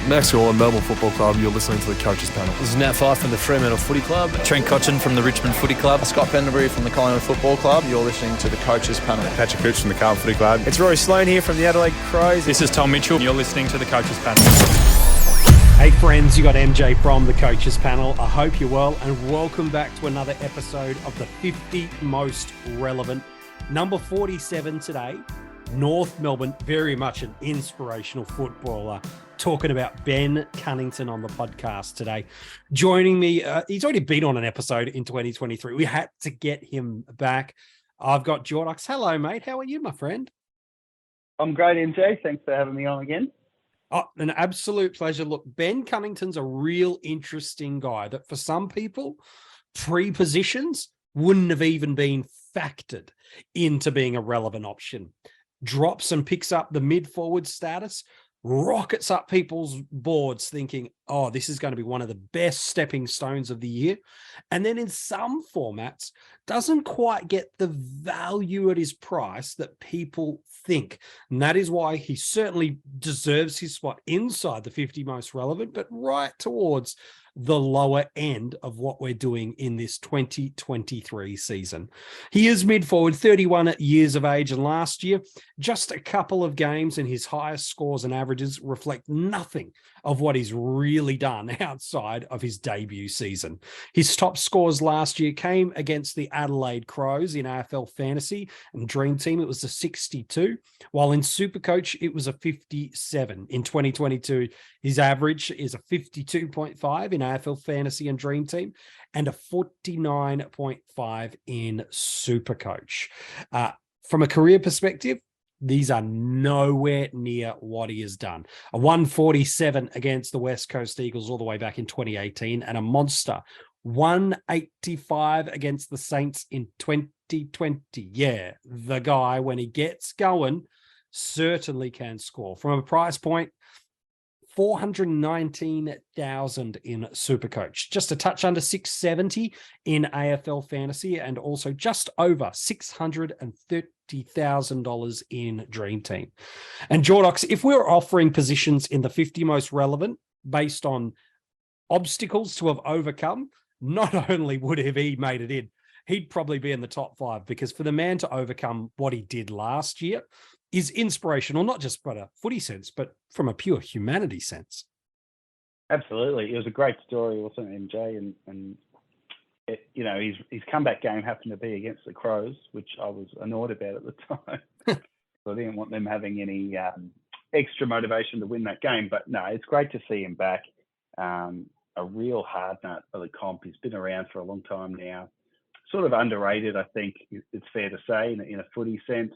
Max Gorlin, Melbourne Football Club. You're listening to the Coaches Panel. This is Nat Fyfe from the Fremantle Footy Club. Trent Cotchin from the Richmond Footy Club. Scott Pendlebury from the Collingwood Football Club. You're listening to the Coaches Panel. Patrick Cooch from the Carlton Footy Club. It's Rory Sloane here from the Adelaide Crows. This is Tom Mitchell. You're listening to the Coaches Panel. Hey friends, you got MJ from the Coaches Panel. I hope you're well and welcome back to another episode of the 50 Most Relevant. Number 47 today, North Melbourne, very much an inspirational footballer. Talking about Ben Cunnington on the podcast today. Joining me, he's already been on an episode in 2023. We had to get him back. I've got Jordox. Hello, mate. How are you, my friend? I'm great, MJ. Thanks for having me on again. Oh, an absolute pleasure. Look, Ben Cunnington's a real interesting guy that for some people, pre-positions wouldn't have even been factored into being a relevant option. Drops and picks up the mid-forward status, rockets up people's boards thinking, oh, this is going to be one of the best stepping stones of the year. And then in some formats, doesn't quite get the value at his price that people think. And that is why he certainly deserves his spot inside the 50 most relevant, but right towards the lower end of what we're doing in this 2023 season. He is mid-forward, 31 years of age, and last year, just a couple of games and his highest scores and averages reflect nothing of what he's really done outside of his debut season. His top scores last year came against the Adelaide Crows in AFL Fantasy and DreamTeam. It was a 62, while in SuperCoach, it was a 57. In 2022, his average is a 52.5 in AFL Fantasy and DreamTeam and a 49.5 in SuperCoach. From a career perspective, these are nowhere near what he has done. A 147 against the West Coast Eagles all the way back in 2018 and a monster 185 against the Saints in 2020. Yeah, the guy, when he gets going, certainly can score. From a price point, 419,000 in SuperCoach, just a touch under 670 in AFL Fantasy, and also just over $630,000 in DreamTeam. And Jordox, if we were offering positions in the 50 most relevant based on obstacles to have overcome, not only would have he made it in, he'd probably be in the top 5, because for the man to overcome what he did last year is inspirational, not just from a footy sense, but from a pure humanity sense. Absolutely. It was a great story, wasn't it, MJ? And it, you know, his comeback game happened to be against the Crows, which I was annoyed about at the time. So I didn't want them having any extra motivation to win that game. But no, it's great to see him back. A real hard nut of the comp. He's been around for a long time now. Sort of underrated, I think it's fair to say, in a footy sense.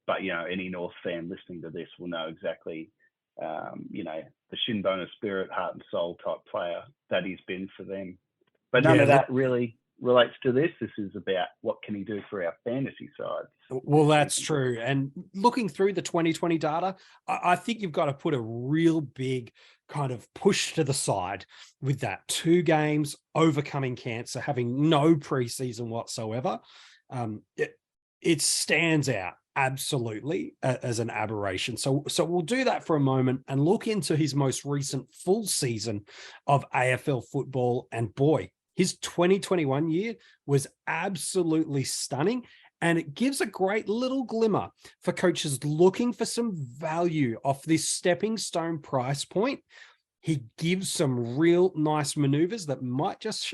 But, you know, any North fan listening to this will know exactly, you know, the shin bone of spirit, heart and soul type player that he's been for them. But none of that really relates to this. This is about what can he do for our fantasy side. Well, that's true. And looking through the 2020 data, I think you've got to put a real big kind of push to the side with that. 2 games, overcoming cancer, having no preseason whatsoever. It stands out absolutely as an aberration. So we'll do that for a moment and look into his most recent full season of AFL football. And boy, his 2021 year was absolutely stunning. And it gives a great little glimmer for coaches looking for some value off this stepping stone price point. He gives some real nice maneuvers that might just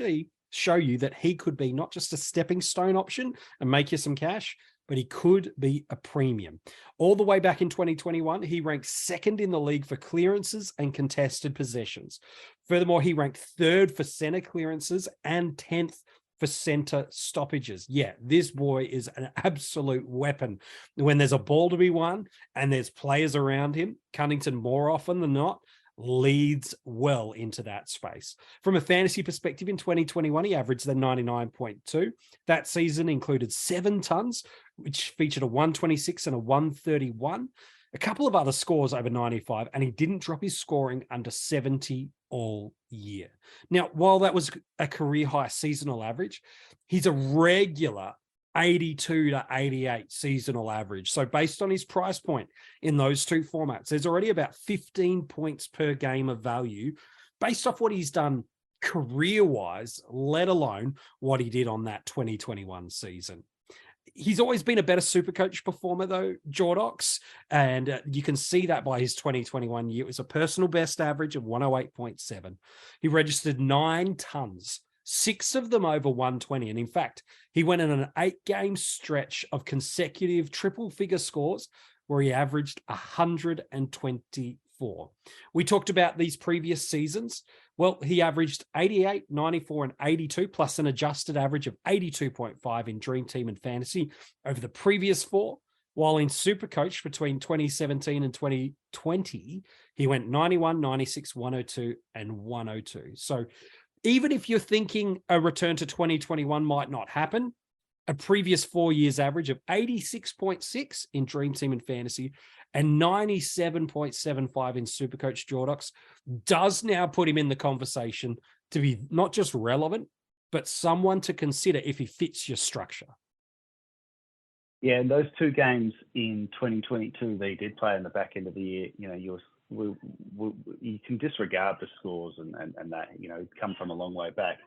show you that he could be not just a stepping stone option and make you some cash, but he could be a premium. All the way back in 2021, he ranked 2nd in the league for clearances and contested possessions. Furthermore, he ranked 3rd for center clearances and 10th for center stoppages. Yeah, this boy is an absolute weapon. When there's a ball to be won and there's players around him, Cunnington more often than not leads well into that space. From a fantasy perspective, in 2021, he averaged the 99.2. That season included 7 tons, which featured a 126 and a 131. A couple of other scores over 95, and he didn't drop his scoring under 70 all year. Now, while that was a career high seasonal average, he's a regular 82 to 88 seasonal average. So based on his price point in those two formats, there's already about 15 points per game of value based off what he's done career-wise, let alone what he did on that 2021 season. He's always been a better SuperCoach performer, though, Jordox, and you can see that by his 2021 year. It was a personal best average of 108.7. He registered 9 tons, 6 of them over 120. And in fact, he went in an 8-game stretch of consecutive triple-figure scores where he averaged 124. We talked about these previous seasons. Well, he averaged 88, 94, and 82, plus an adjusted average of 82.5 in Dream Team and Fantasy over the previous 4, while in SuperCoach between 2017 and 2020, he went 91, 96, 102, and 102. So even if you're thinking a return to 2021 might not happen, a previous 4 years average of 86.6 in Dream Team and Fantasy and 97.75 in SuperCoach Jordox does now put him in the conversation to be not just relevant, but someone to consider if he fits your structure. Yeah, and those 2 games in 2022 they did play in the back end of the year, you know, you can disregard the scores and that, you know, come from a long way back.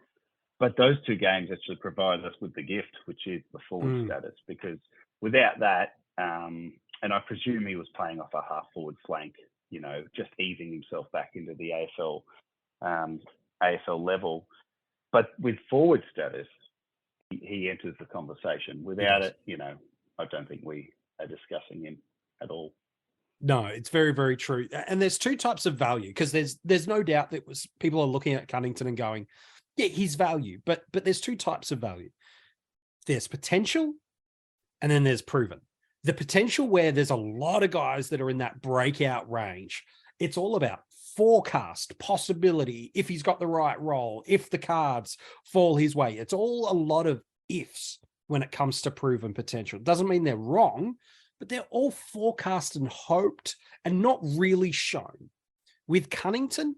But those 2 games actually provide us with the gift, which is the forward status, because without that, and I presume he was playing off a half forward flank, you know, just easing himself back into the AFL level. But with forward status, he enters the conversation. Without it, you know, I don't think we are discussing him at all. No, it's very, very true. And there's 2 types of value, because there's no doubt that people are looking at Cunnington and going, yeah, he's value, but there's 2 types of value. There's potential, and then there's proven. The potential, where there's a lot of guys that are in that breakout range. It's all about forecast, possibility, if he's got the right role, if the cards fall his way. It's all a lot of ifs when it comes to proven potential. It doesn't mean they're wrong, but they're all forecast and hoped and not really shown. With Cunnington,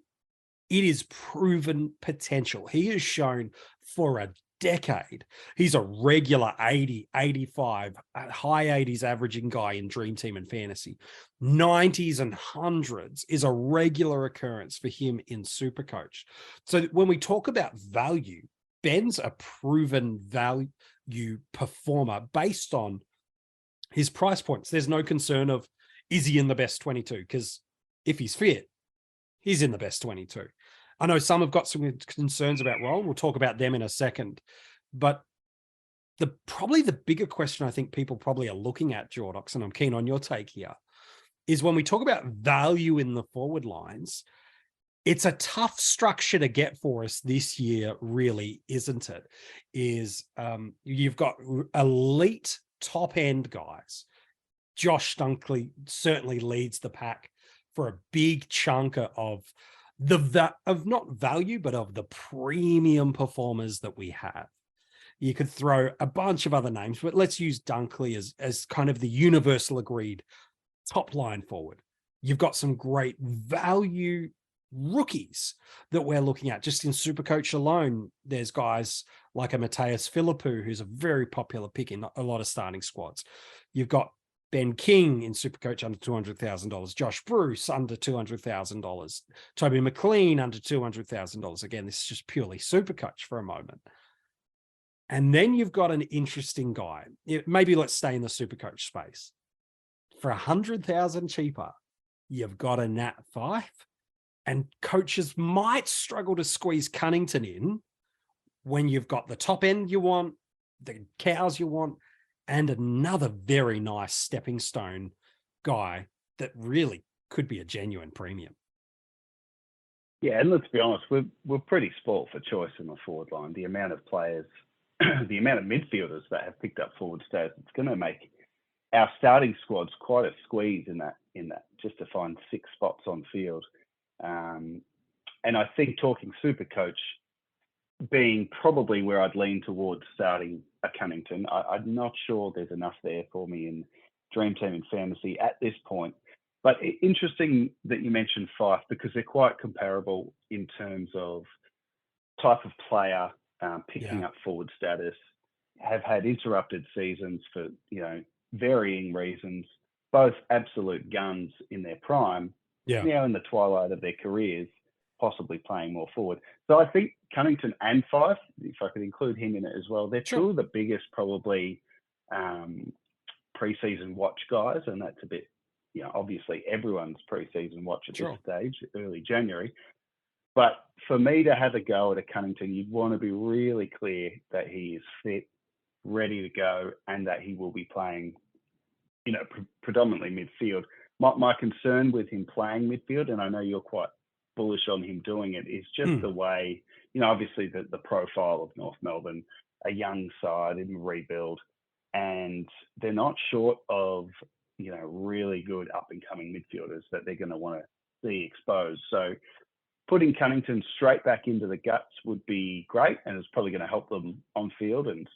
it is proven potential. He has shown for a decade. He's a regular 80, 85, high 80s averaging guy in Dream Team and Fantasy. 90s and 100s is a regular occurrence for him in SuperCoach. So when we talk about value, Ben's a proven value performer based on his price points. There's no concern of, is he in the best 22? Because if he's fit, he's in the best 22. I know some have got some concerns about role. We'll talk about them in a second. But probably the bigger question I think people probably are looking at, Jordox, and I'm keen on your take here, is when we talk about value in the forward lines, it's a tough structure to get for us this year, really, isn't it? You've got elite top-end guys. Josh Dunkley certainly leads the pack for a big chunk of not value, but of the premium performers that we have. You could throw a bunch of other names, but let's use Dunkley as kind of the universal agreed top line forward. You've got some great value rookies that we're looking at. Just in SuperCoach alone, there's guys like a Mateus Philippou, who's a very popular pick in a lot of starting squads. You've got Ben King in SuperCoach under $200,000. Josh Bruce under $200,000. Toby McLean under $200,000. Again, this is just purely SuperCoach for a moment. And then you've got an interesting guy. Maybe let's stay in the SuperCoach space. For $100,000 cheaper, you've got a Nat Fife, and coaches might struggle to squeeze Cunnington in when you've got the top end you want, the cows you want, and another very nice stepping stone guy that really could be a genuine premium. Yeah, and let's be honest, we're pretty spoilt for choice in the forward line. The amount of players, the amount of midfielders that have picked up forward status, it's going to make our starting squads quite a squeeze in that, just to find 6 spots on field. And I think talking SuperCoach being probably where I'd lean towards starting a Cunnington. I'm not sure there's enough there for me in Dream Team and Fantasy at this point. But interesting that you mentioned Fife, because they're quite comparable in terms of type of player, picking up forward status. have had interrupted seasons for, varying reasons, both absolute guns in their prime, now in the twilight of their careers, possibly playing more forward. So I think Cunnington and Fife, if I could include him in it as well, they're two of the biggest probably pre-season watch guys, and that's a bit, obviously everyone's pre-season watch at this stage, early January. But for me to have a go at a Cunnington, you'd want to be really clear that he is fit, ready to go, and that he will be playing, predominantly midfield. My concern with him playing midfield, and I know you're quite bullish on him doing it, is just the way, obviously the profile of North Melbourne, a young side in rebuild, and they're not short of, really good up-and-coming midfielders that they're going to want to see exposed. So putting Cunnington straight back into the guts would be great, and it's probably going to help them on field and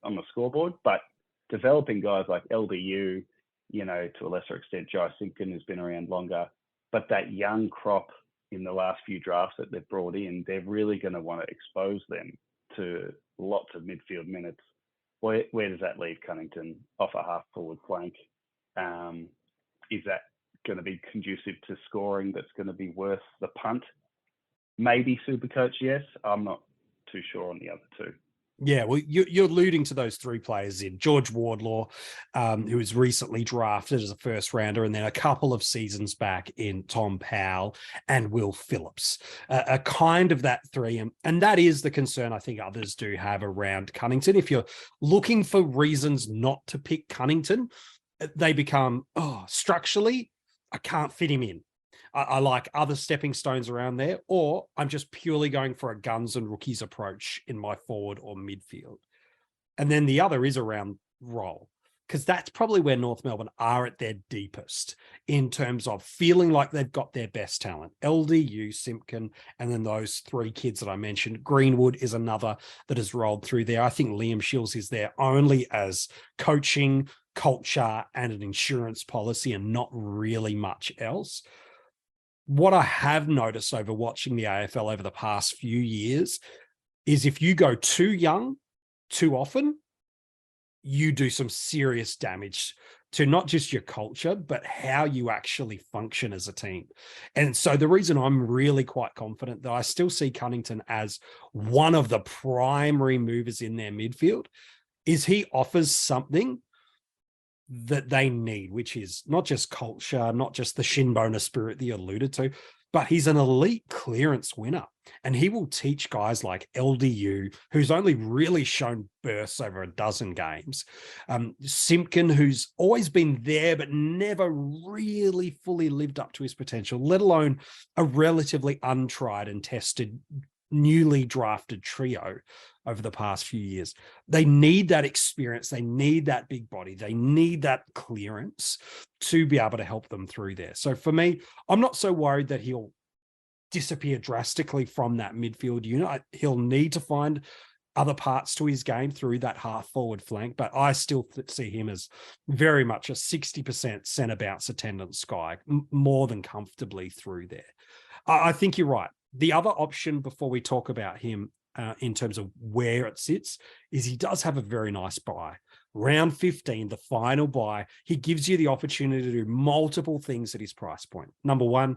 on the scoreboard. But developing guys like LDU, to a lesser extent, Jai Simpkin has been around longer, but that young crop in the last few drafts that they've brought in, they're really going to want to expose them to lots of midfield minutes. Where does that leave Cunnington off a half forward flank? Is that going to be conducive to scoring that's going to be worth the punt? Maybe SuperCoach, yes. I'm not too sure on the other two. Yeah, well, you're alluding to those three players in George Wardlaw, who was recently drafted as a first rounder, and then a couple of seasons back in Tom Powell and Will Phillips, a kind of that three. And that is the concern I think others do have around Cunnington. If you're looking for reasons not to pick Cunnington, they become, structurally, I can't fit him in. I like other stepping stones around there, or I'm just purely going for a guns and rookies approach in my forward or midfield. And then the other is around role, because that's probably where North Melbourne are at their deepest in terms of feeling like they've got their best talent. LDU, Simpkin, and then those three kids that I mentioned. Greenwood is another that has rolled through there. I think Liam Shields is there only as coaching, culture, and an insurance policy, and not really much else. What I have noticed over watching the AFL over the past few years is if you go too young, too often, you do some serious damage to not just your culture, but how you actually function as a team. And so the reason I'm really quite confident that I still see Cunnington as one of the primary movers in their midfield is he offers something that they need, which is not just culture, not just the shin boner spirit that you alluded to, but he's an elite clearance winner. And he will teach guys like LDU, who's only really shown bursts over a dozen games, Simpkin, who's always been there, but never really fully lived up to his potential, let alone a relatively untried and tested, newly drafted trio over the past few years. They need that experience. They need that big body. They need that clearance to be able to help them through there. So for me, I'm not so worried that he'll disappear drastically from that midfield unit. He'll need to find other parts to his game through that half forward flank, but I still see him as very much a 60% centre bounce attendance guy, more than comfortably through there. I think you're right. The other option before we talk about him in terms of where it sits is he does have a very nice buy. Round 15, the final buy, he gives you the opportunity to do multiple things at his price point. Number one,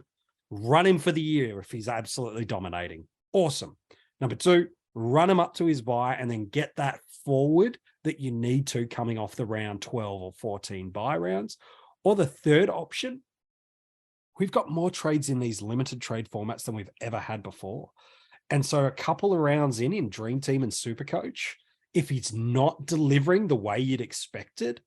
run him for the year if he's absolutely dominating. Awesome. Number two, run him up to his buy and then get that forward that you need to coming off the round 12 or 14 buy rounds. Or the third option, we've got more trades in these limited trade formats than we've ever had before. And so a couple of rounds in Dream Team and SuperCoach, if he's not delivering the way you'd expected,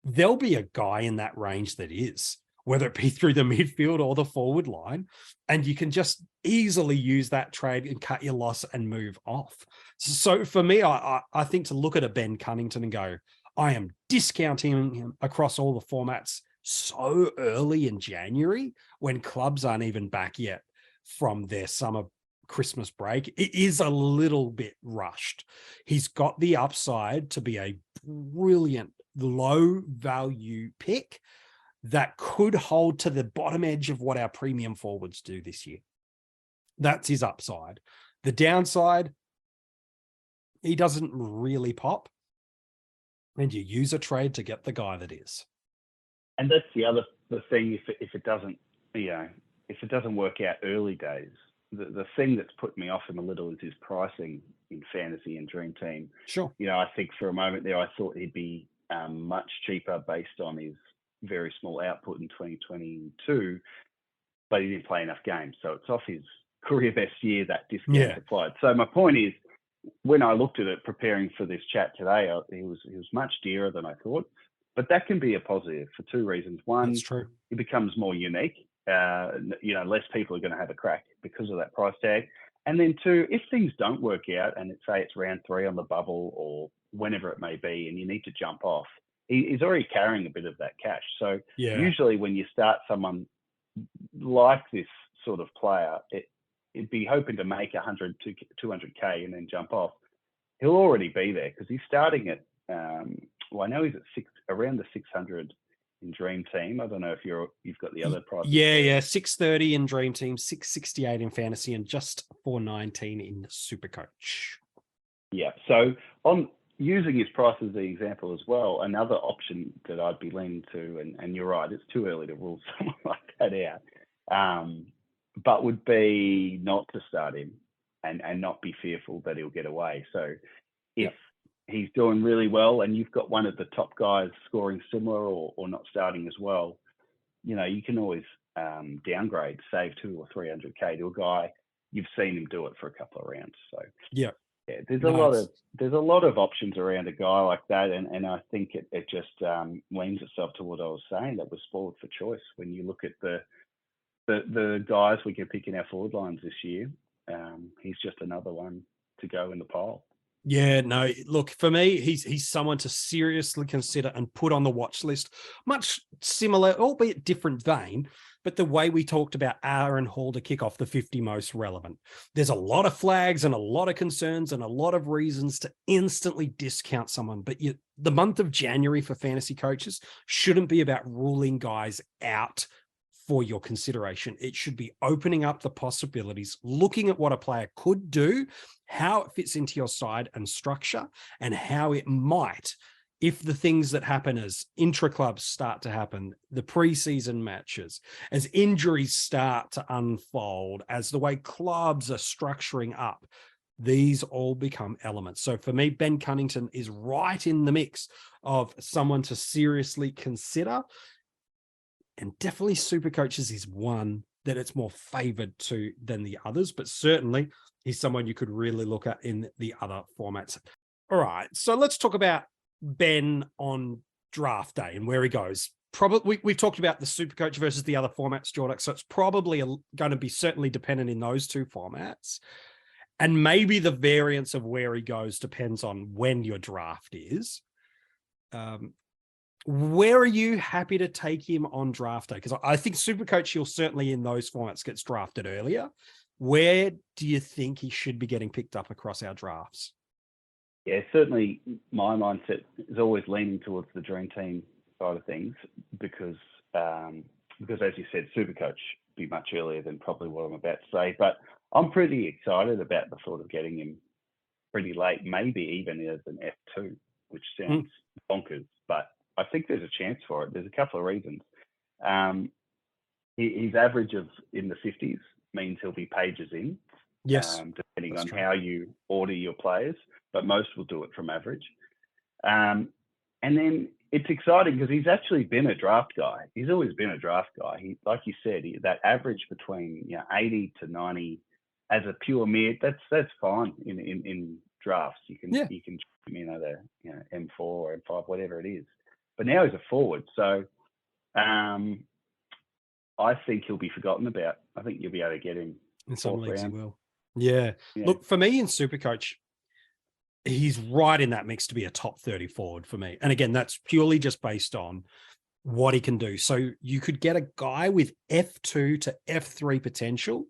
there'll be a guy in that range that is, whether it be through the midfield or the forward line, and you can just easily use that trade and cut your loss and move off. So for me, I think to look at a Ben Cunnington and go, I am discounting him across all the formats so early in January when clubs aren't even back yet from their summer Christmas break, it is a little bit rushed. He's got the upside to be a brilliant low value pick that could hold to the bottom edge of what our premium forwards do this year. That's his upside. The downside, he doesn't really pop, and you use a trade to get the guy that is. And that's the thing. If it doesn't, if it doesn't work out early days, the thing that's put me off him a little is his pricing in fantasy and Dream Team. Sure. I think for a moment there, I thought he'd be much cheaper based on his very small output in 2022, but he didn't play enough games. So it's off his career best year that discount applied. So my point is, when I looked at it preparing for this chat today, he was much dearer than I thought. But that can be a positive for two reasons. One, That's true. It becomes more unique. Less people are going to have a crack because of that price tag. And then two, if things don't work out and say it's round 3 on the bubble or whenever it may be, and you need to jump off, he's already carrying a bit of that cash. So usually when you start someone like this sort of player, it'd be hoping to make 100 to 200K and then jump off. He'll already be there because he's starting at, I know he's at around the 600 in Dream Team. I don't know if you've got the other price. Yeah. 630 in Dream Team, 668 in Fantasy, and just 419 in SuperCoach. Yeah. So on using his price as the example as well, another option that I'd be leaning to, and you're right, it's too early to rule someone like that out, but would be not to start him and not be fearful that he'll get away. So if he's doing really well and you've got one of the top guys scoring similar or not starting as well, you can always downgrade, save 200 or 300K to a guy. You've seen him do it for a couple of rounds. So there's a lot of options around a guy like that, and I think it just lends itself to what I was saying, that we're spoiled for choice. When you look at the guys we can pick in our forward lines this year, he's just another one to go in the pile. Yeah, no, look, for me, he's someone to seriously consider and put on the watch list. Much similar, albeit different vein, but the way we talked about Aaron Hall to kick off the 50 most relevant. There's a lot of flags and a lot of concerns and a lot of reasons to instantly discount someone. But the month of January for fantasy coaches shouldn't be about ruling guys out for your consideration. It should be opening up the possibilities, looking at what a player could do, how it fits into your side and structure, and how it might, if the things that happen as intra-clubs start to happen, the preseason matches, as injuries start to unfold, as the way clubs are structuring up, these all become elements. So for me, Ben Cunnington is right in the mix of someone to seriously consider. And definitely SuperCoaches is one that it's more favored to than the others, but certainly he's someone you could really look at in the other formats. All right, so let's talk about Ben on draft day and where he goes. Probably we've talked about the SuperCoach versus the other formats, Jordox, so it's probably going to be certainly dependent in those two formats. And maybe the variance of where he goes depends on when your draft is. Where are you happy to take him on draft day? Because I think SuperCoach, he'll certainly in those formats gets drafted earlier. Where do you think he should be getting picked up across our drafts? Yeah, certainly my mindset is always leaning towards the Dream Team side of things because as you said, SuperCoach be much earlier than probably what I'm about to say. But I'm pretty excited about the thought of getting him pretty late, maybe even as an F2, which sounds bonkers, but I think there's a chance for it. There's a couple of reasons. His average in the 50s means he'll be pages in, depending on how you order your players, but most will do it from average. And then it's exciting because he's actually been a draft guy. He's always been a draft guy. Like you said, that average between 80 to 90 as a pure mid, that's fine in drafts. You can M4 or M5, whatever it is. But now he's a forward, so I think he'll be forgotten about. I think you'll be able to get him in some leagues. He will. Yeah. Look, for me in SuperCoach, he's right in that mix to be a top 30 forward for me. And again, that's purely just based on what he can do. So you could get a guy with F2 to F3 potential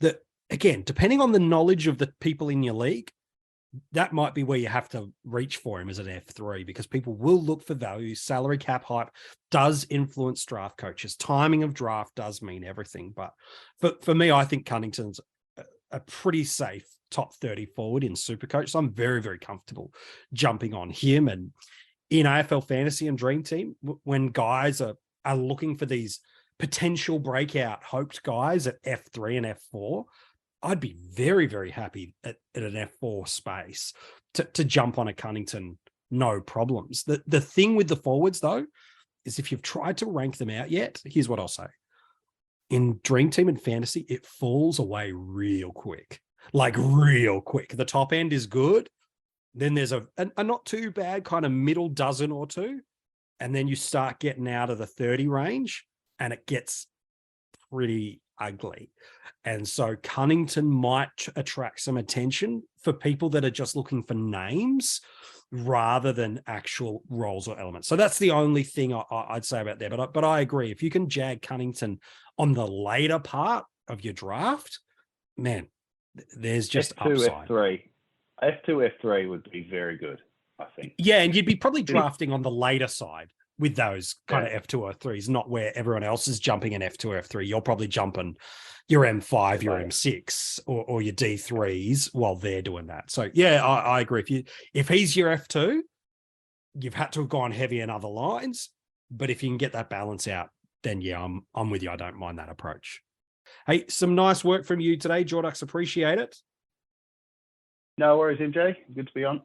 that, again, depending on the knowledge of the people in your league, that might be where you have to reach for him as an F3 because people will look for value. Salary cap hype does influence draft coaches. Timing of draft does mean everything. But for me, I think Cunnington's a pretty safe top 30 forward in SuperCoach. So I'm very, very comfortable jumping on him. And in AFL Fantasy and Dream Team, when guys are looking for these potential breakout hoped guys at F3 and F4, I'd be very, very happy at an F4 space to jump on a Cunnington, no problems. The thing with the forwards, though, is if you've tried to rank them out yet, here's what I'll say. In Dream Team and Fantasy, it falls away real quick. Like real quick. The top end is good. Then there's a not too bad kind of middle dozen or two. And then you start getting out of the 30 range and it gets pretty ugly. And so Cunnington might attract some attention for people that are just looking for names rather than actual roles or elements. So that's the only thing I'd say about there. But I agree. If you can jag Cunnington on the later part of your draft, man, there's just F2, upside. F2, F3 would be very good, I think. Yeah, and you'd be probably drafting on the later side with those kind of F2 or F3s, not where everyone else is jumping in F2 or F3. You're probably jumping your M5, your M6, or your D3s while they're doing that. So yeah, I agree. If he's your F2, you've had to have gone heavy in other lines. But if you can get that balance out, then yeah, I'm with you. I don't mind that approach. Hey, some nice work from you today, Jordox. Appreciate it. No worries, MJ. Good to be on.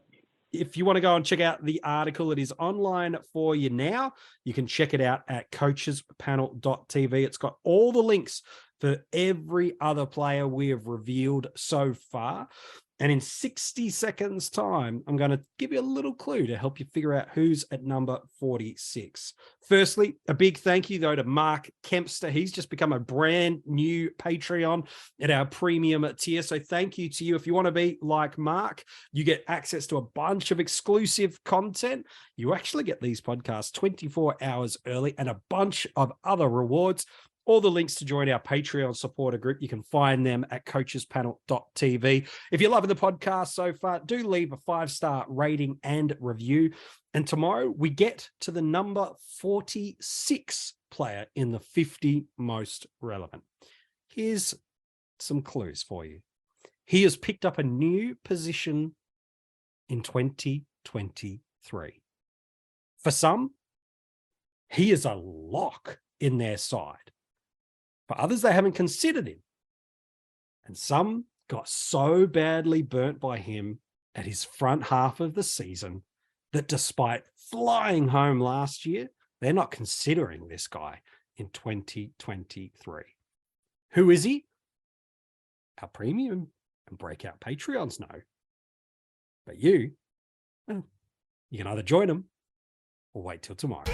If you want to go and check out the article, it is online for you now. You can check it out at coachespanel.tv. It's got all the links for every other player we have revealed so far. And in 60 seconds time, I'm going to give you a little clue to help you figure out who's at number 46. Firstly, a big thank you, though, to Mark Kempster. He's just become a brand new Patreon at our premium tier. So thank you to you. If you want to be like Mark, you get access to a bunch of exclusive content. You actually get these podcasts 24 hours early and a bunch of other rewards. All the links to join our Patreon supporter group, you can find them at coachespanel.tv. If you're loving the podcast so far, do leave a 5-star rating and review. And tomorrow we get to the number 46 player in the 50 most relevant. Here's some clues for you. He has picked up a new position in 2023. For some, he is a lock in their side. For others, they haven't considered him. And some got so badly burnt by him at his front half of the season that despite flying home last year, they're not considering this guy in 2023. Who is he? Our premium and breakout Patreons know. But you can either join them or wait till tomorrow.